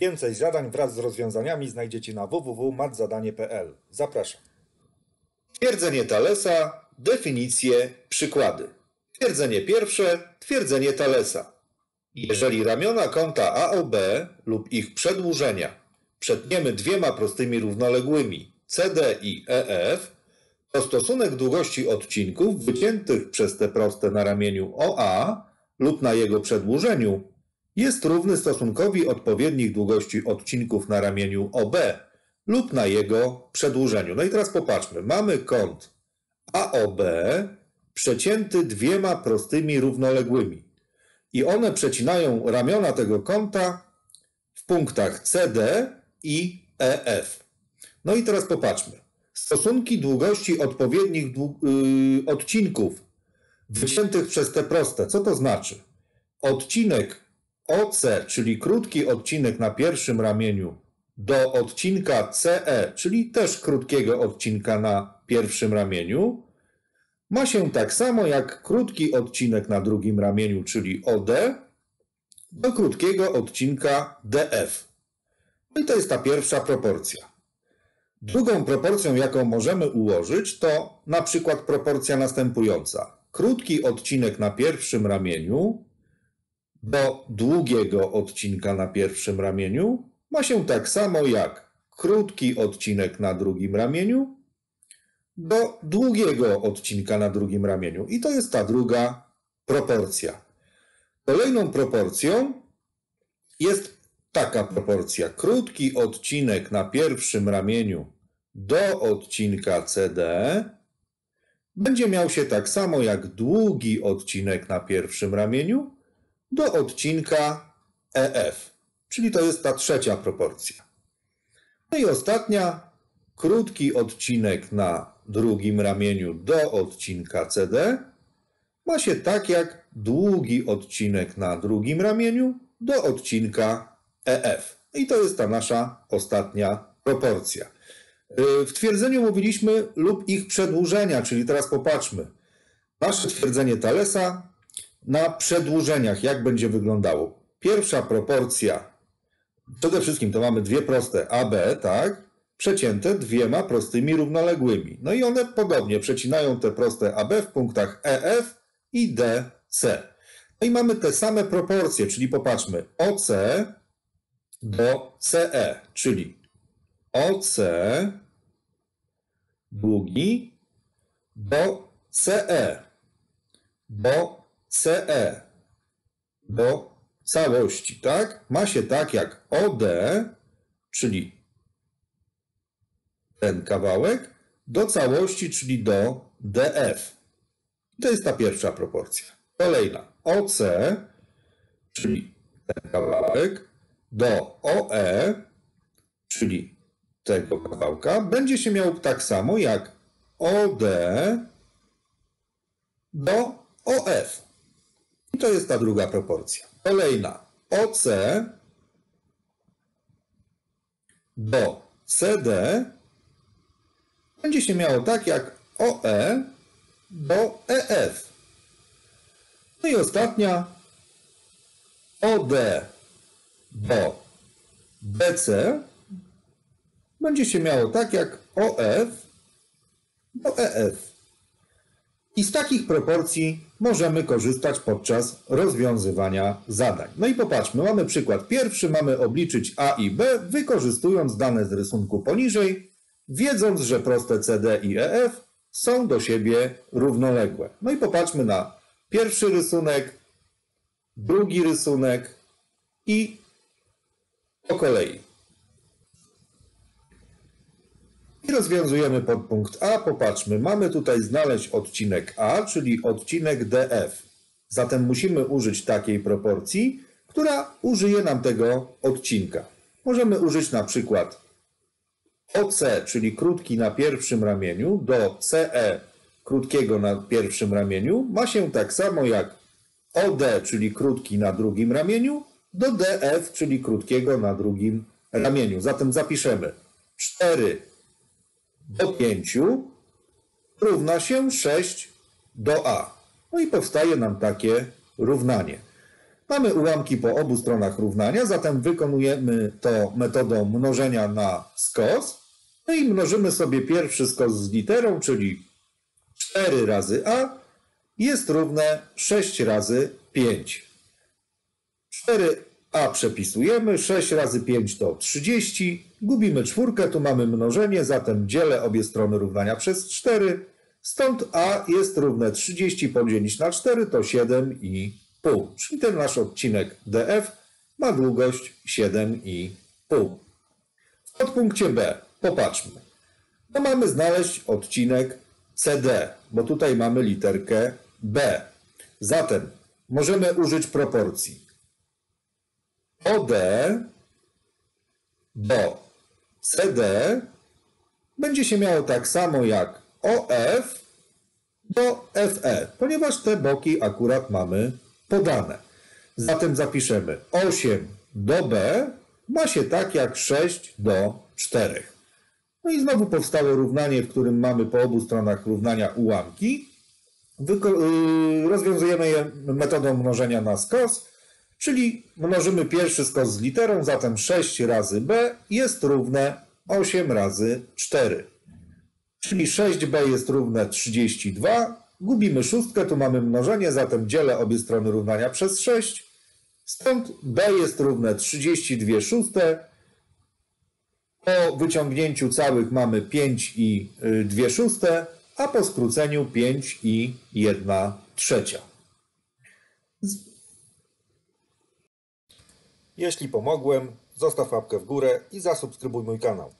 Więcej zadań wraz z rozwiązaniami znajdziecie na www.matzadanie.pl. Zapraszam. Twierdzenie Thalesa, definicje, przykłady. Twierdzenie pierwsze, twierdzenie Thalesa. Jeżeli ramiona kąta AOB lub ich przedłużenia przetniemy dwiema prostymi równoległymi CD i EF, to stosunek długości odcinków wyciętych przez te proste na ramieniu OA lub na jego przedłużeniu jest równy stosunkowi odpowiednich długości odcinków na ramieniu OB lub na jego przedłużeniu. No i teraz popatrzmy. Mamy kąt AOB przecięty dwiema prostymi równoległymi i one przecinają ramiona tego kąta w punktach CD i EF. No i teraz popatrzmy. Stosunki długości odpowiednich odcinków wyciętych przez te proste. Co to znaczy? Odcinek OC, czyli krótki odcinek na pierwszym ramieniu, do odcinka CE, czyli też krótkiego odcinka na pierwszym ramieniu, ma się tak samo jak krótki odcinek na drugim ramieniu, czyli OD, do krótkiego odcinka DF. I to jest ta pierwsza proporcja. Drugą proporcją, jaką możemy ułożyć, to na przykład proporcja następująca. Krótki odcinek na pierwszym ramieniu do długiego odcinka na pierwszym ramieniu ma się tak samo jak krótki odcinek na drugim ramieniu do długiego odcinka na drugim ramieniu. I to jest ta druga proporcja. Kolejną proporcją jest taka proporcja. Krótki odcinek na pierwszym ramieniu do odcinka CD będzie miał się tak samo jak długi odcinek na pierwszym ramieniu do odcinka EF. Czyli to jest ta trzecia proporcja. No i ostatnia, krótki odcinek na drugim ramieniu do odcinka CD ma się tak jak długi odcinek na drugim ramieniu do odcinka EF. I to jest ta nasza ostatnia proporcja. W twierdzeniu mówiliśmy lub ich przedłużenia, czyli teraz popatrzmy. Nasze twierdzenie Thalesa na przedłużeniach, jak będzie wyglądało. Pierwsza proporcja, przede wszystkim to mamy dwie proste AB, tak? Przecięte dwiema prostymi równoległymi. No i one podobnie przecinają te proste AB w punktach EF i DC. No i mamy te same proporcje, czyli popatrzmy, OC do CE, czyli OC długi do CE, do CE, do całości, tak? Ma się tak jak OD, czyli ten kawałek, do całości, czyli do DF. To jest ta pierwsza proporcja. Kolejna. OC, czyli ten kawałek, do OE, czyli tego kawałka, będzie się miał tak samo jak OD do OF. I to jest ta druga proporcja. Kolejna. OC do CD będzie się miało tak jak OE do EF. No i ostatnia. OD do BC będzie się miało tak jak OF do EF. I z takich proporcji możemy korzystać podczas rozwiązywania zadań. No i popatrzmy, mamy przykład pierwszy, mamy obliczyć A i B, wykorzystując dane z rysunku poniżej, wiedząc, że proste CD i EF są do siebie równoległe. No i popatrzmy na pierwszy rysunek, drugi rysunek i po kolei. I rozwiązujemy podpunkt A. Popatrzmy, mamy tutaj znaleźć odcinek A, czyli odcinek DF. Zatem musimy użyć takiej proporcji, która użyje nam tego odcinka. Możemy użyć na przykład OC, czyli krótki na pierwszym ramieniu, do CE, krótkiego na pierwszym ramieniu, ma się tak samo jak OD, czyli krótki na drugim ramieniu, do DF, czyli krótkiego na drugim ramieniu. Zatem zapiszemy 4 do 5 równa się 6 do A. No i powstaje nam takie równanie. Mamy ułamki po obu stronach równania, zatem wykonujemy to metodą mnożenia na skos. No i mnożymy sobie pierwszy skos z literą, czyli 4 razy a jest równe 6 razy 5. 4a przepisujemy, 6 razy 5 to 30. Gubimy czwórkę, tu mamy mnożenie, zatem dzielę obie strony równania przez 4. Stąd a jest równe 30 podzielić na 4 to 7,5. Czyli ten nasz odcinek DF ma długość 7,5. W podpunkcie B popatrzmy. No mamy znaleźć odcinek CD, bo tutaj mamy literkę B. Zatem możemy użyć proporcji OD do CD będzie się miało tak samo jak OF do FE, ponieważ te boki akurat mamy podane. Zatem zapiszemy 8 do B ma się tak jak 6 do 4. No i znowu powstało równanie, w którym mamy po obu stronach równania ułamki. Rozwiązujemy je metodą mnożenia na skos, czyli mnożymy pierwszy skos z literą, zatem 6 razy b jest równe 8 razy 4. Czyli 6b jest równe 32. Gubimy szóstkę, tu mamy mnożenie, zatem dzielę obie strony równania przez 6. Stąd b jest równe 32 szóste. Po wyciągnięciu całych mamy 5 i 2 szóste, a po skróceniu 5 i 1 trzecia. Jeśli pomogłem, zostaw łapkę w górę i zasubskrybuj mój kanał.